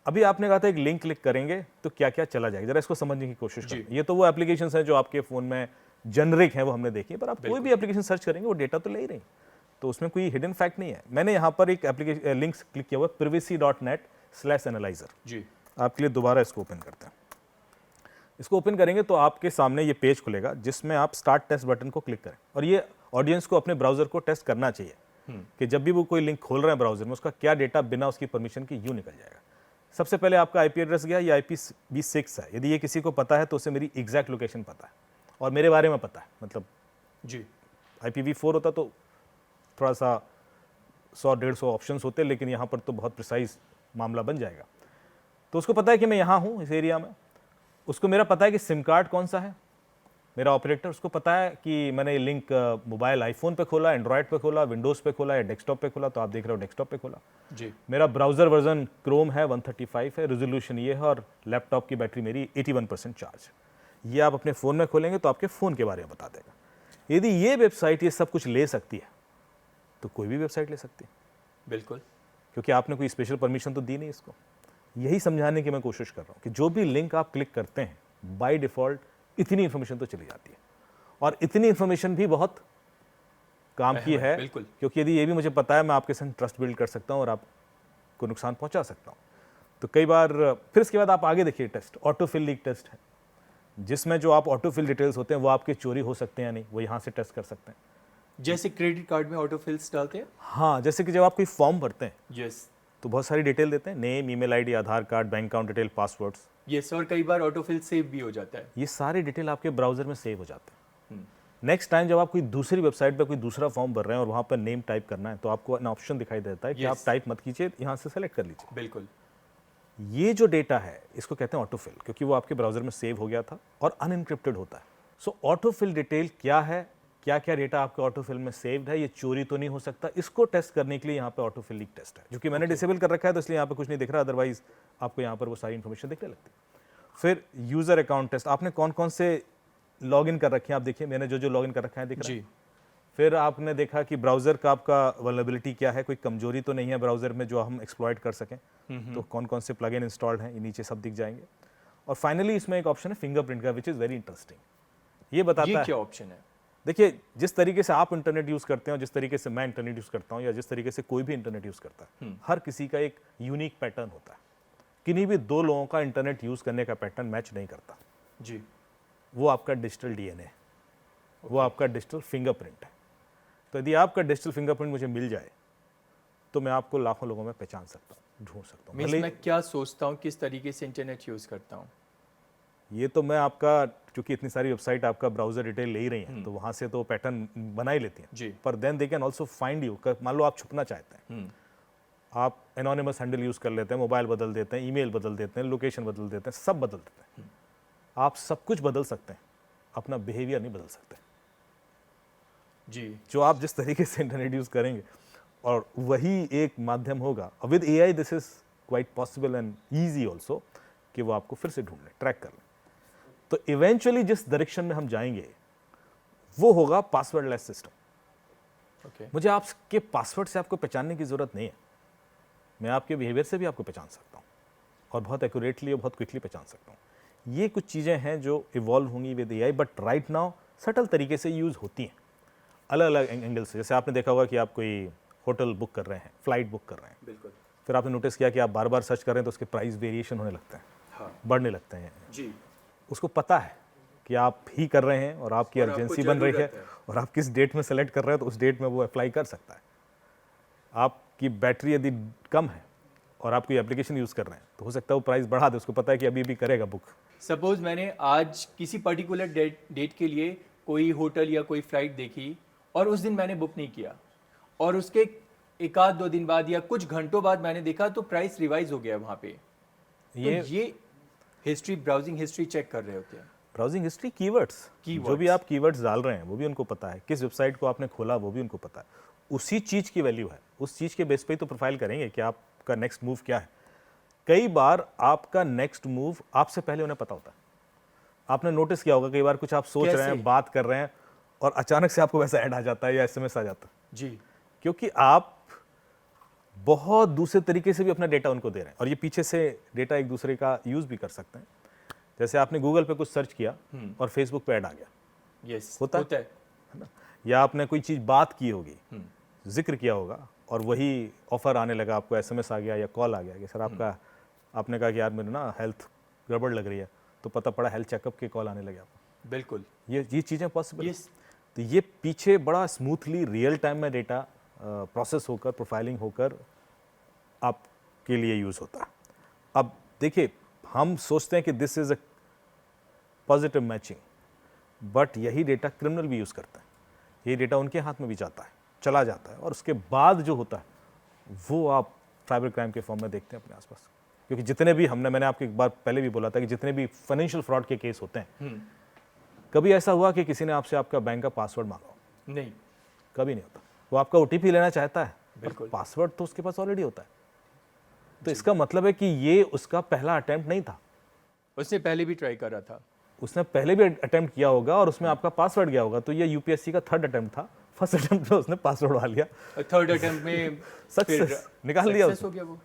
अभी आपने कहा था एक लिंक क्लिक करेंगे तो क्या क्या चला जाएगा, जरा इसको समझने की कोशिश करें। ये तो वो एप्लीकेशंस हैं जो आपके फ़ोन में जेनरिक हैं, वो हमने देखी है, पर आप कोई भी एप्लीकेशन सर्च करेंगे वो डेटा तो ले ही रही, तो उसमें कोई हिडन फैक्ट नहीं है। मैंने यहाँ पर एक एप्लीकेशन लिंक्स क्लिक किया हुआ है, privacy.net/analyzer। जी, आपके लिए दोबारा इसको ओपन करते हैं। इसको ओपन करेंगे तो आपके सामने ये पेज खुलेगा जिसमें आप स्टार्ट टेस्ट बटन को क्लिक करें, और ये ऑडियंस को अपने ब्राउजर को टेस्ट करना चाहिए कि जब भी वो कोई लिंक खोल रहे हैं ब्राउजर में, उसका क्या डेटा बिना उसकी परमिशन के यूं निकल जाएगा। सबसे पहले आपका आईपी एड्रेस गया, ये IPv6 है। यदि ये किसी को पता है तो उसे मेरी एग्जैक्ट लोकेशन पता है और मेरे बारे में पता है। मतलब जी, IPv4 होता तो थोड़ा सा 100-150 ऑप्शंस होते, लेकिन यहाँ पर तो बहुत प्रिसाइज मामला बन जाएगा। तो उसको पता है कि मैं यहाँ हूँ इस एरिया में, उसको मेरा पता है कि सिम कार्ड कौन सा है, मेरा ऑपरेटर, उसको पता है कि मैंने ये लिंक मोबाइल आईफोन पे खोला, एंड्रॉयड पे खोला, विंडोज़ पे खोला या डेस्कटॉप पे खोला, तो आप देख रहे हो डेस्कटॉप पे खोला। जी, मेरा ब्राउज़र वर्जन क्रोम है, 135 है, रेजोल्यूशन ये है, और लैपटॉप की बैटरी मेरी 81% चार्ज है। ये आप अपने फ़ोन में खोलेंगे तो आपके फ़ोन के बारे में बता देगा। यदि ये वेबसाइट ये सब कुछ ले सकती है तो कोई भी वेबसाइट ले सकती है, बिल्कुल, क्योंकि आपने कोई स्पेशल परमिशन तो दी नहीं इसको। यही समझाने की मैं कोशिश कर रहा हूँ कि जो भी लिंक आप क्लिक करते हैं बाय डिफ़ॉल्ट इतनी इन्फॉर्मेशन तो चली जाती है, और इतनी इन्फॉर्मेशन भी बहुत काम की है, बिल्कुल, क्योंकि यदि ये भी मुझे पता है मैं आपके संग ट्रस्ट बिल्ड कर सकता हूँ और आपको नुकसान पहुंचा सकता हूँ। तो कई बार फिर इसके बाद आप आगे देखिए, टेस्ट ऑटोफिल लीक टेस्ट है, जिसमें जो आप ऑटोफिल डिटेल्स होते हैं वो आपके चोरी हो सकते हैं या नहीं, वो यहाँ से टेस्ट कर सकते हैं। जैसे क्रेडिट कार्ड में ऑटो फिल्स डालते हैं। हाँ, जैसे कि जब आप कोई फॉर्म भरते हैं यस, तो बहुत सारी डिटेल देते हैं, name, email ID, Aadhaar card, bank account detail, passwords, yes, और कई बार ऑटो फिल सेव भी हो जाता है। ये सारी डिटेल आपके ब्राउजर में सेव हो जाते हैं। नेक्स्ट टाइम जब आप कोई दूसरी वेबसाइट पर कोई दूसरा फॉर्म भर रहे हैं और वहाँ पर नेम टाइप करना है तो आपको एक ऑप्शन दिखाई देता है कि आप टाइप मत कीजिए, यहाँ से सेलेक्ट कर लीजिए। बिल्कुल, ये जो डेटा है इसको कहते हैं ऑटोफिल, क्योंकि वो आपके ब्राउजर में सेव हो गया था और अनइनक्रिप्टेड होता है। सो ऑटोफिल डिटेल क्या है, क्या क्या डेटा आपके ऑटोफिल में सेव्ड है, ये चोरी तो नहीं हो सकता, इसको टेस्ट करने के लिए यहाँ पे ऑटोफिल लीक टेस्ट है, जो कि मैंने डिसेबल कर रखा है तो इसलिए यहाँ पे कुछ नहीं दिख रहा, अदरवाइज आपको यहाँ पर वो सारी इन्फॉर्मेशन दिखने लगती है। फिर यूजर अकाउंट टेस्ट, आपने कौन कौन से लॉगिन कर रखे हैं, आप देखिए मैंने जो लॉगिन कर रखा है दिख रहा है। फिर आपने देखा कि ब्राउजर का आपका वल्नरेबिलिटी क्या है, कोई कमजोरी तो नहीं है ब्राउजर में जो हम एक्सप्लॉइट कर सकें, तो कौन कौन से प्लगइन इंस्टॉल्ड हैं, ये नीचे सब दिख जाएंगे। और फाइनली इसमें एक ऑप्शन है फिंगरप्रिंट का, विच इज़ वेरी इंटरेस्टिंग। ये बताता है, क्या ऑप्शन है? देखिए जिस तरीके से आप इंटरनेट यूज़ करते हैं और जिस तरीके से मैं इंटरनेट यूज़ करता हूँ या जिस तरीके से कोई भी इंटरनेट यूज़ करता है, हर किसी का एक यूनिक पैटर्न होता है। किन्हीं भी दो लोगों का इंटरनेट यूज़ करने का पैटर्न मैच नहीं करता। जी, वो आपका डिजिटल DNA है, वो आपका डिजिटल फिंगरप्रिंट है। तो यदि आपका डिजिटल फिंगरप्रिंट मुझे मिल जाए तो मैं आपको लाखों लोगों में पहचान सकता हूँ, ढूंढ सकता हूँ। मैं क्या सोचता हूँ, किस तरीके से इंटरनेट यूज़ करता हूँ, ये तो मैं आपका, चूंकि इतनी सारी वेबसाइट आपका ब्राउजर डिटेल ले ही रही हैं तो वहाँ से तो पैटर्न बना ही लेती हैं जी, पर then they can also find you. मान लो आप छुपना चाहते हैं, आप एनोनिमस हैंडल यूज़ कर लेते हैं, मोबाइल बदल देते हैं, ईमेल बदल देते हैं, लोकेशन बदल देते हैं, सब बदल देते हैं। आप सब कुछ बदल सकते हैं, अपना बिहेवियर नहीं बदल सकते। जी, जो आप जिस तरीके से इंटरनेट यूज़ करेंगे और वही एक माध्यम होगा, with AI this is quite possible and easy also, कि वो आपको फिर से ढूंढ लें, ट्रैक कर लें। तो इवेंचुअली जिस डायरेक्शन में हम जाएंगे वो होगा पासवर्डलेस सिस्टम। ओके, मुझे आपके पासवर्ड से आपको पहचानने की जरूरत नहीं है, मैं आपके बिहेवियर से भी आपको पहचान सकता हूँ और बहुत एक्यूरेटली और बहुत क्विकली पहचान सकता हूँ। ये कुछ चीज़ें हैं जो इवॉल्व होंगी with AI, but right now subtle तरीके से यूज़ होती हैं अलग अलग एंगल से। जैसे आपने देखा होगा कि आप कोई होटल बुक कर रहे हैं, फ्लाइट बुक कर रहे हैं, बिल्कुल, फिर आपने नोटिस किया कि आप बार बार सर्च कर रहे हैं तो उसके प्राइस वेरिएशन होने लगते हैं, हाँ, बढ़ने लगते हैं। जी, उसको पता है कि आप ही कर रहे हैं और आपकी अर्जेंसी बन रही है और आप किस डेट में सेलेक्ट कर रहे हैं तो उस डेट में वो अप्लाई कर सकता है। आपकी बैटरी यदि कम है और आप कोई एप्लीकेशन यूज़ कर रहे हैं तो हो सकता है वो प्राइस बढ़ा दे, उसको पता है कि अभी भी करेगा बुक। सपोज मैंने आज किसी पर्टिकुलर डेट के लिए कोई होटल या कोई फ्लाइट देखी और उस दिन मैंने बुक नहीं किया और उसके एक आध 2 दिन बाद या कुछ घंटों बाद मैंने देखा तो प्राइस रिवाइज हो गया वहाँ पे। ये हिस्ट्री, ब्राउजिंग हिस्ट्री चेक कर रहे होते हैं। ब्राउजिंग हिस्ट्री, कीवर्ड्स, जो भी आप कीवर्ड्स डाल रहे हैं वो भी उनको पता है, किस वेबसाइट को आपने खोला वो भी उनको पता है, उसी चीज़ की वैल्यू है, उस चीज़ के बेस पे ही तो प्रोफाइल करेंगे कि आपका नेक्स्ट मूव क्या है। कई बार आपका नेक्स्ट मूव आपसे पहले उन्हें पता होता है। आपने नोटिस किया होगा कई बार कुछ आप सोच रहे हैं, बात कर रहे हैं और अचानक से आपको वैसा ऐड आ जाता है या SMS आ जाता है, जी, क्योंकि आप बहुत दूसरे तरीके से भी अपना डेटा उनको दे रहे हैं, और ये पीछे से डेटा एक दूसरे का यूज भी कर सकते हैं। जैसे आपने गूगल पे कुछ सर्च किया और फेसबुक पे ऐड आ गया, यस होता है ना? या आपने कोई चीज बात की होगी, जिक्र किया होगा, और वही ऑफर आने लगा, आपको एसएमएस आ गया या कॉल आ गया कि सर आपका, आपने कहा कि यार मेरे ना हेल्थ गड़बड़ लग रही है, तो पता पड़ा हेल्थ चेकअप के कॉल आने लगे आपको। बिल्कुल ये चीज़ें पॉसिबल। यस तो ये पीछे बड़ा स्मूथली रियल टाइम में डेटा प्रोसेस होकर, प्रोफाइलिंग होकर आपके लिए यूज़ होता है। अब देखिए, हम सोचते हैं कि this is a positive matching, but यही डेटा क्रिमिनल भी यूज़ करता है। यही डेटा उनके हाथ में भी जाता है, चला जाता है, और उसके बाद जो होता है वो आप साइबर क्राइम के फॉर्म में देखते हैं अपने आसपास। क्योंकि जितने भी मैंने आपको एक बार पहले भी बोला था कि जितने भी फाइनेंशियल फ्रॉड के केस होते हैं, कभी ऐसा हुआ कि किसी ने आपसे आपका बैंक का पासवर्ड मांगा हो? नहीं, कभी नहीं होता। वो आपका ओटीपी लेना चाहता है, बिल्कुल। पासवर्ड तो उसके पास ऑलरेडी होता है। तो इसका मतलब है कि ये उसका पहला अटेम्प्ट नहीं था, उसने पहले भी ट्राई करा था। उसने पहले भी अटेम्प्ट किया होगा और उसमें आपका पासवर्ड गया होगा। तो ये यूपीएससी का थर्ड अटेम्प्ट था। फर्स्ट अटेम्प्ट में उसने पासवर्ड डाल लिया, थर्ड अटेम्प्ट में सक्सेस निकाल दिया सक्सेस उसने। हो गया वो।